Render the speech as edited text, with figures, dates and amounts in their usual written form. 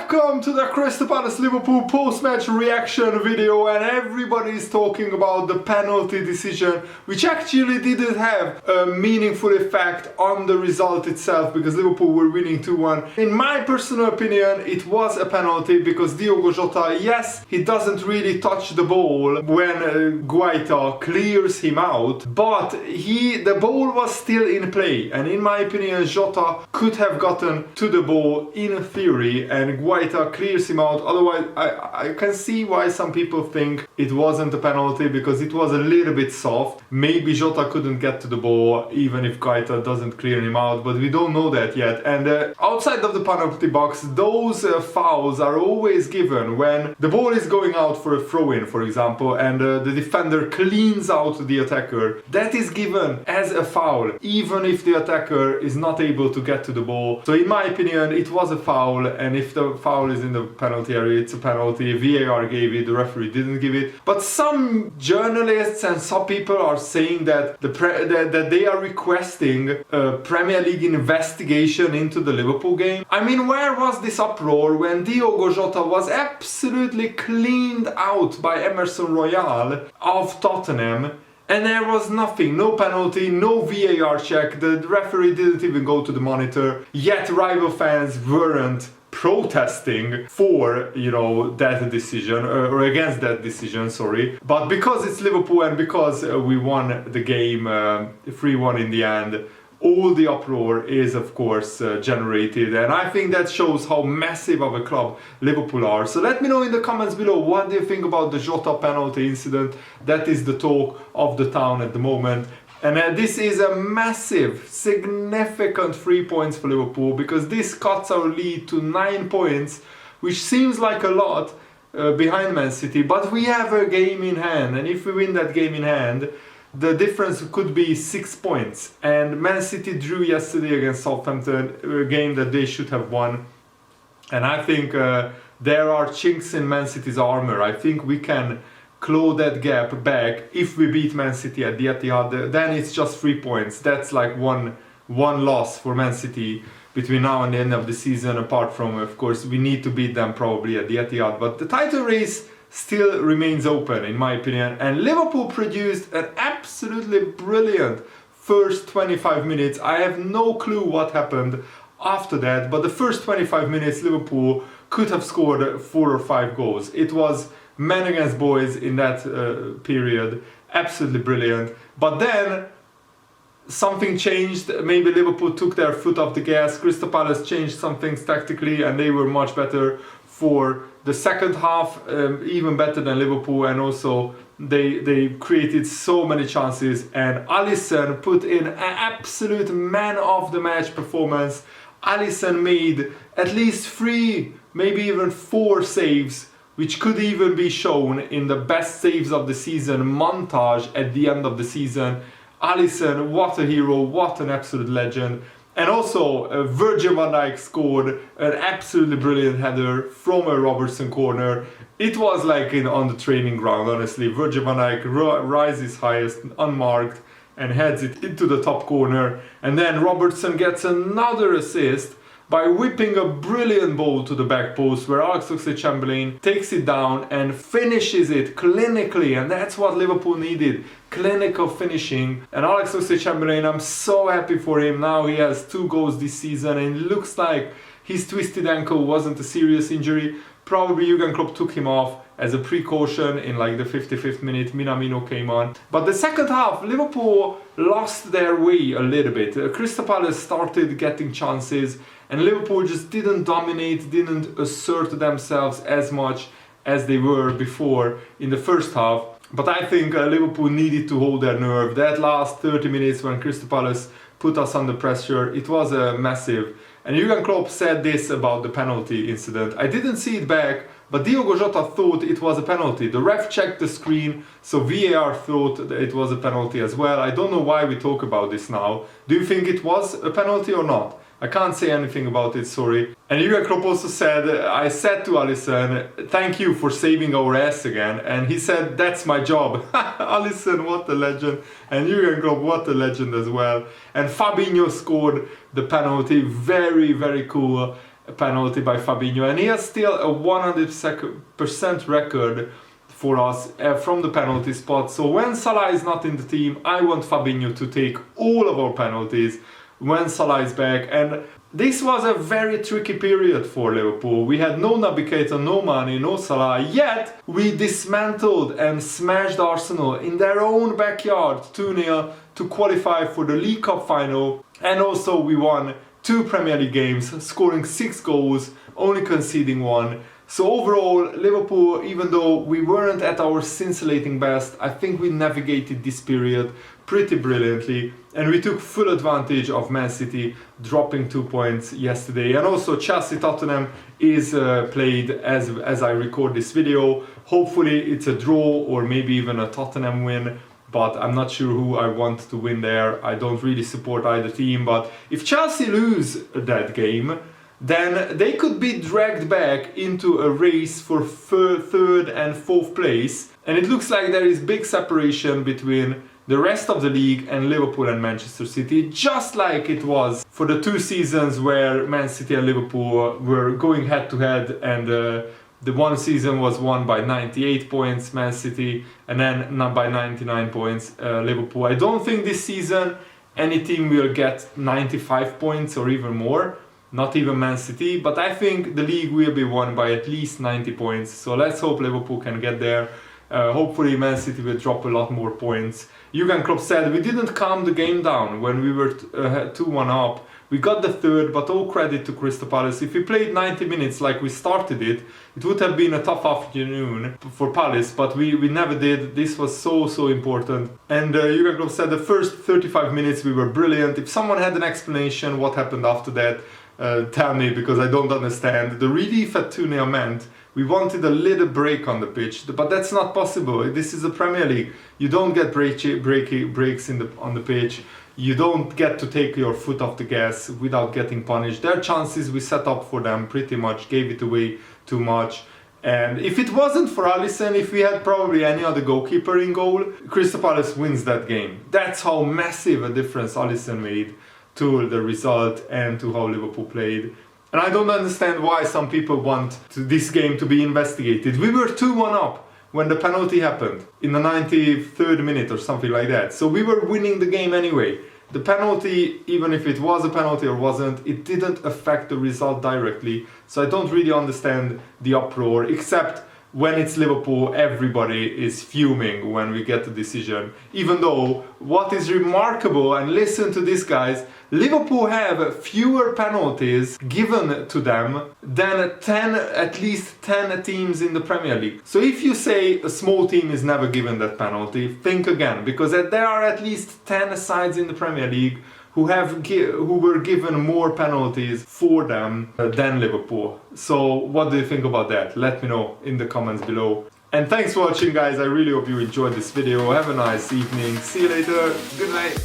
Welcome to the Crystal Palace Liverpool post-match reaction video, and everybody is talking about the penalty decision, which actually didn't have a meaningful effect on the result itself because Liverpool were winning 2-1. In my personal opinion, it was a penalty because Diogo Jota, yes, he doesn't really touch the ball when Guaita clears him out, but the ball was still in play, and in my opinion, Jota could have gotten to the ball in theory, and Guaita clears him out. Otherwise, I can see why some people think it wasn't a penalty because it was a little bit soft. Maybe Jota couldn't get to the ball even if Guaita doesn't clear him out, but we don't know that yet. And outside of the penalty box, those fouls are always given when the ball is going out for a throw-in, for example, and the defender cleans out the attacker. That is given as a foul, even if the attacker is not able to get to the ball. So in my opinion, it was a foul, and if the foul is in the penalty area, it's a penalty. VAR gave it, the referee didn't give it. But some journalists and some people are saying that that they are requesting a Premier League investigation into the Liverpool game. I mean, where was this uproar when Diogo Jota was absolutely cleaned out by Emerson Royal of Tottenham? And there was nothing, no penalty, no VAR check, the referee didn't even go to the monitor, yet rival fans weren't protesting for, that decision, or against that decision, sorry. But because it's Liverpool and because we won the game 3-1 in the end, all the uproar is of course generated, and I think that shows how massive of a club Liverpool are. So let me know in the comments below, what do you think about the Jota penalty incident? That is the talk of the town at the moment. And this is a massive, significant 3 points for Liverpool, because this cuts our lead to 9 points, which seems like a lot behind Man City, but we have a game in hand, and if we win that game in hand, the difference could be 6 points. And Man City drew yesterday against Southampton, a game that they should have won. And I think there are chinks in Man City's armor. I think we can claw that gap back if we beat Man City at the Etihad. Then it's just 3 points. That's like one loss for Man City between now and the end of the season, apart from, of course, we need to beat them probably at the Etihad. But the title race still remains open, in my opinion, and Liverpool produced an absolutely brilliant first 25 minutes. I have no clue what happened after that, but the first 25 minutes Liverpool could have scored 4 or 5 goals. It was men against boys in that period, absolutely brilliant. But then something changed. Maybe Liverpool took their foot off the gas. Crystal Palace changed some things tactically, and they were much better for the second half, even better than Liverpool, and also they created so many chances, and Alisson put in an absolute man of the match performance. Alisson made at least 3, maybe even 4 saves, which could even be shown in the best saves of the season montage at the end of the season. Alisson, what a hero, what an absolute legend. And also, Virgil van Dijk scored an absolutely brilliant header from a Robertson corner. It was like on the training ground, honestly. Virgil van Dijk rises highest, unmarked, and heads it into the top corner. And then Robertson gets another assist by whipping a brilliant ball to the back post, where Oxlade-Chamberlain takes it down and finishes it clinically, and that's what Liverpool needed, clinical finishing. And Oxlade-Chamberlain, I'm so happy for him. Now he has 2 goals this season, and it looks like his twisted ankle wasn't a serious injury. Probably Jurgen Klopp took him off as a precaution in like the 55th minute. Minamino came on. But the second half, Liverpool lost their way a little bit. Crystal Palace started getting chances, and Liverpool just didn't dominate, didn't assert themselves as much as they were before in the first half. But I think Liverpool needed to hold their nerve. That last 30 minutes when Crystal Palace put us under pressure, it was massive. And Jurgen Klopp said this about the penalty incident. I didn't see it back, but Diogo Jota thought it was a penalty. The ref checked the screen, so VAR thought that it was a penalty as well. I don't know why we talk about this now. Do you think it was a penalty or not? I can't say anything about it, sorry. And Jurgen Klopp also said, I said to Alisson, thank you for saving our ass again. And he said, that's my job. Alisson, what a legend. And Jurgen Klopp, what a legend as well. And Fabinho scored the penalty, very, very cool. penalty by Fabinho, and he has still a 100% record for us from the penalty spot. So when Salah is not in the team, I want Fabinho to take all of our penalties when Salah is back. And this was a very tricky period for Liverpool. We had no Naby Keita, no Mane, no Salah, yet we dismantled and smashed Arsenal in their own backyard 2-0 to qualify for the League Cup final, and also we won 2 Premier League games, scoring 6 goals, only conceding 1. So overall, Liverpool, even though we weren't at our scintillating best, I think we navigated this period pretty brilliantly, and we took full advantage of Man City dropping 2 points yesterday. And also Chelsea-Tottenham is played as I record this video. Hopefully it's a draw or maybe even a Tottenham win, but I'm not sure who I want to win there. I don't really support either team, but if Chelsea lose that game, then they could be dragged back into a race for third and fourth place. And it looks like there is big separation between the rest of the league and Liverpool and Manchester City, just like it was for the 2 seasons where Man City and Liverpool were going head to head, and the one season was won by 98 points, Man City, and then not by 99 points, Liverpool. I don't think this season any team will get 95 points or even more. Not even Man City, but I think the league will be won by at least 90 points. So let's hope Liverpool can get there. Hopefully Man City will drop a lot more points. Jurgen Klopp said we didn't calm the game down when we were 2-1 up. We got the third, but all credit to Crystal Palace. If we played 90 minutes like we started it, it would have been a tough afternoon for Palace, but we never did. This was so important. And Jurgen Klopp said the first 35 minutes we were brilliant. If someone had an explanation what happened after that, tell me, because I don't understand. The relief at 2-0 meant we wanted a little break on the pitch, but that's not possible. This is a Premier League. You don't get breaks on the pitch. You don't get to take your foot off the gas without getting punished. Their chances we set up for them pretty much gave it away too much. And if it wasn't for Alisson, if we had probably any other goalkeeper in goal, Crystal Palace wins that game. That's how massive a difference Alisson made to the result and to how Liverpool played. And I don't understand why some people want this game to be investigated. We were 2-1 up when the penalty happened in the 93rd minute or something like that. So we were winning the game anyway. The penalty, even if it was a penalty or wasn't, it didn't affect the result directly. So I don't really understand the uproar, except when it's Liverpool, everybody is fuming when we get the decision. Even though, what is remarkable, and listen to this guys, Liverpool have fewer penalties given to them than at least 10 teams in the Premier League. So if you say a small team is never given that penalty, think again, because there are at least 10 sides in the Premier League who were given more penalties for them than Liverpool. So what do you think about that? Let me know in the comments below. And thanks for watching guys, I really hope you enjoyed this video. Have a nice evening, see you later, good night.